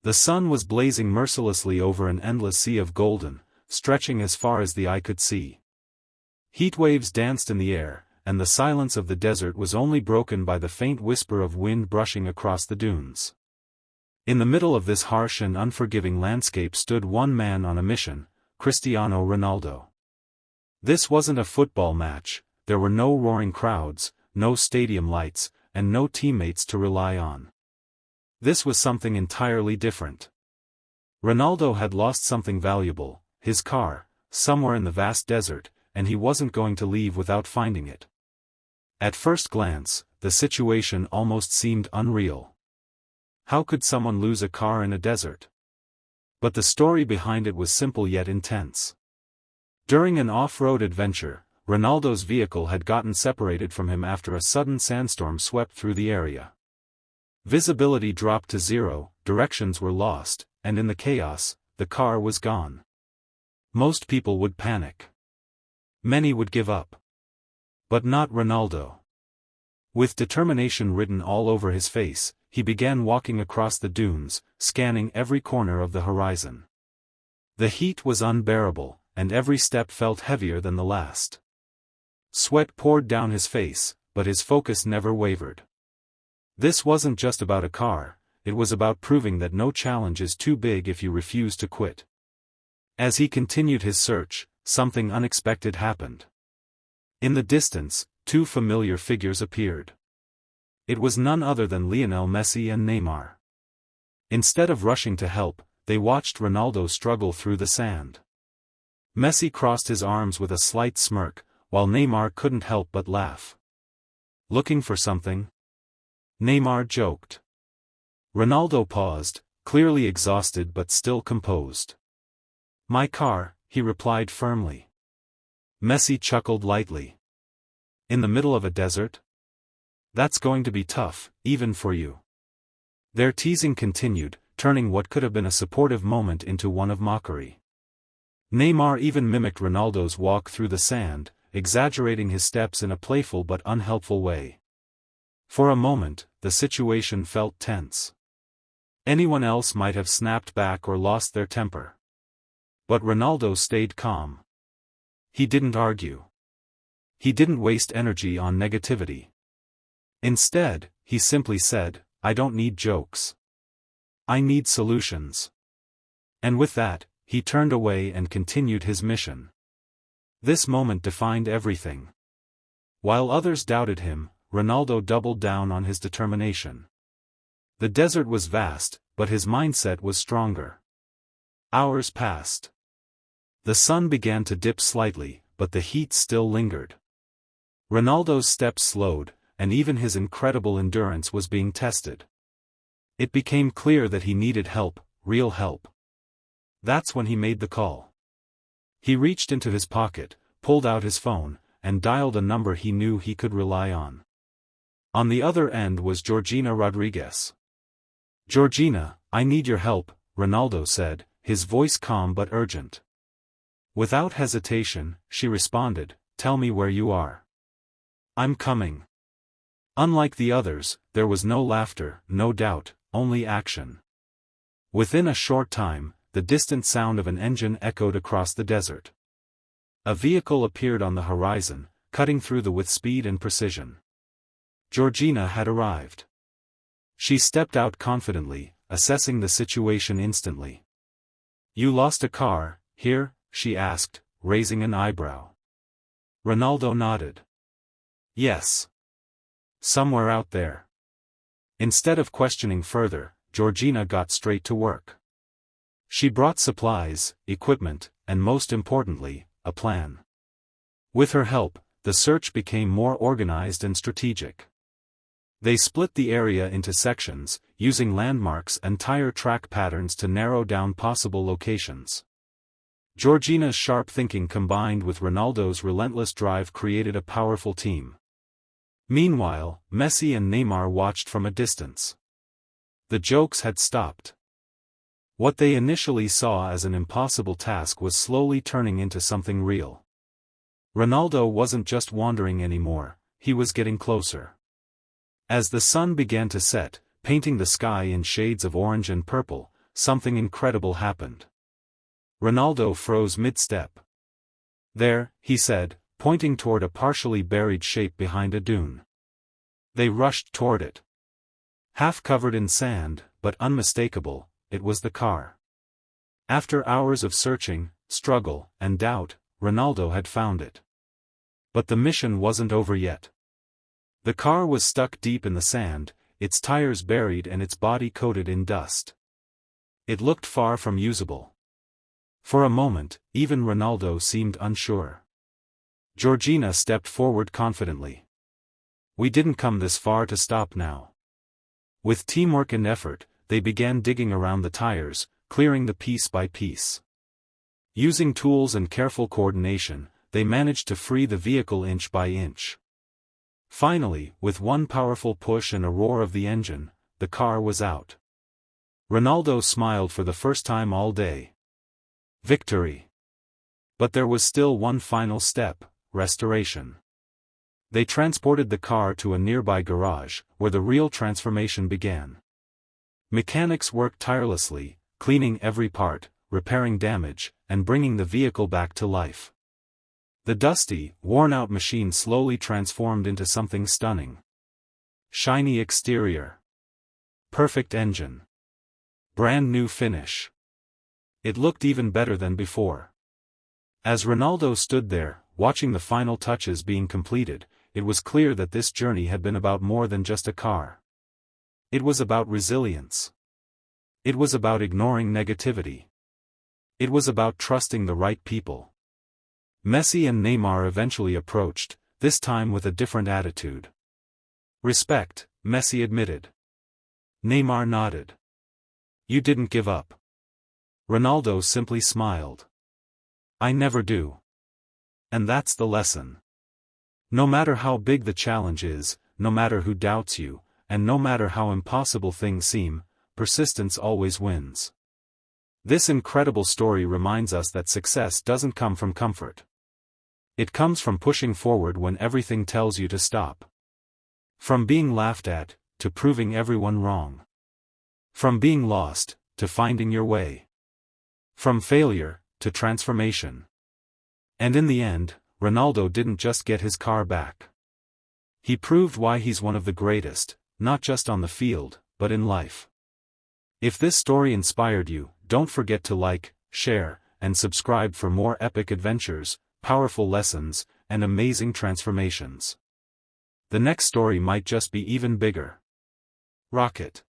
The sun was blazing mercilessly over an endless sea of golden, stretching as far as the eye could see. Heat waves danced in the air, and the silence of the desert was only broken by the faint whisper of wind brushing across the dunes. In the middle of this harsh and unforgiving landscape stood one man on a mission, Cristiano Ronaldo. This wasn't a football match, there were no roaring crowds, no stadium lights, and no teammates to rely on. This was something entirely different. Ronaldo had lost something valuable, his car, somewhere in the vast desert, and he wasn't going to leave without finding it. At first glance, the situation almost seemed unreal. How could someone lose a car in a desert? But the story behind it was simple yet intense. During an off-road adventure, Ronaldo's vehicle had gotten separated from him after a sudden sandstorm swept through the area. Visibility dropped to zero, directions were lost, and in the chaos, the car was gone. Most people would panic. Many would give up. But not Ronaldo. With determination written all over his face, he began walking across the dunes, scanning every corner of the horizon. The heat was unbearable, and every step felt heavier than the last. Sweat poured down his face, but his focus never wavered. This wasn't just about a car, it was about proving that no challenge is too big if you refuse to quit. As he continued his search, something unexpected happened. In the distance, two familiar figures appeared. It was none other than Lionel Messi and Neymar. Instead of rushing to help, they watched Ronaldo struggle through the sand. Messi crossed his arms with a slight smirk, while Neymar couldn't help but laugh. "Looking for something?" Neymar joked. Ronaldo paused, clearly exhausted but still composed. "My car," he replied firmly. Messi chuckled lightly. "In the middle of a desert? That's going to be tough, even for you." Their teasing continued, turning what could have been a supportive moment into one of mockery. Neymar even mimicked Ronaldo's walk through the sand, exaggerating his steps in a playful but unhelpful way. For a moment, the situation felt tense. Anyone else might have snapped back or lost their temper. But Ronaldo stayed calm. He didn't argue. He didn't waste energy on negativity. Instead, he simply said, "I don't need jokes. I need solutions." And with that, he turned away and continued his mission. This moment defined everything. While others doubted him, Ronaldo doubled down on his determination. The desert was vast, but his mindset was stronger. Hours passed. The sun began to dip slightly, but the heat still lingered. Ronaldo's steps slowed, and even his incredible endurance was being tested. It became clear that he needed help, real help. That's when he made the call. He reached into his pocket, pulled out his phone, and dialed a number he knew he could rely on. On the other end was Georgina Rodriguez. "Georgina, I need your help," Ronaldo said, his voice calm but urgent. Without hesitation, she responded, "Tell me where you are." "I'm coming." Unlike the others, there was no laughter, no doubt, only action. Within a short time, the distant sound of an engine echoed across the desert. A vehicle appeared on the horizon, cutting through with speed and precision. Georgina had arrived. She stepped out confidently, assessing the situation instantly. "You lost a car, here?" she asked, raising an eyebrow. Ronaldo nodded. "Yes. Somewhere out there." Instead of questioning further, Georgina got straight to work. She brought supplies, equipment, and most importantly, a plan. With her help, the search became more organized and strategic. They split the area into sections, using landmarks and tire track patterns to narrow down possible locations. Georgina's sharp thinking combined with Ronaldo's relentless drive created a powerful team. Meanwhile, Messi and Neymar watched from a distance. The jokes had stopped. What they initially saw as an impossible task was slowly turning into something real. Ronaldo wasn't just wandering anymore, he was getting closer. As the sun began to set, painting the sky in shades of orange and purple, something incredible happened. Ronaldo froze mid-step. "There," he said, pointing toward a partially buried shape behind a dune. They rushed toward it. Half covered in sand, but unmistakable, it was the car. After hours of searching, struggle, and doubt, Ronaldo had found it. But the mission wasn't over yet. The car was stuck deep in the sand, its tires buried and its body coated in dust. It looked far from usable. For a moment, even Ronaldo seemed unsure. Georgina stepped forward confidently. "We didn't come this far to stop now." With teamwork and effort, they began digging around the tires, clearing the piece by piece. Using tools and careful coordination, they managed to free the vehicle inch by inch. Finally, with one powerful push and a roar of the engine, the car was out. Ronaldo smiled for the first time all day. Victory! But there was still one final step: restoration. They transported the car to a nearby garage, where the real transformation began. Mechanics worked tirelessly, cleaning every part, repairing damage, and bringing the vehicle back to life. The dusty, worn-out machine slowly transformed into something stunning. Shiny exterior. Perfect engine. Brand new finish. It looked even better than before. As Ronaldo stood there, watching the final touches being completed, it was clear that this journey had been about more than just a car. It was about resilience. It was about ignoring negativity. It was about trusting the right people. Messi and Neymar eventually approached, this time with a different attitude. "Respect," Messi admitted. Neymar nodded. "You didn't give up." Ronaldo simply smiled. "I never do." And that's the lesson. No matter how big the challenge is, no matter who doubts you, and no matter how impossible things seem, persistence always wins. This incredible story reminds us that success doesn't come from comfort. It comes from pushing forward when everything tells you to stop. From being laughed at, to proving everyone wrong. From being lost, to finding your way. From failure, to transformation. And in the end, Ronaldo didn't just get his car back. He proved why he's one of the greatest, not just on the field, but in life. If this story inspired you, don't forget to like, share, and subscribe for more epic adventures, powerful lessons, and amazing transformations. The next story might just be even bigger. Rocket.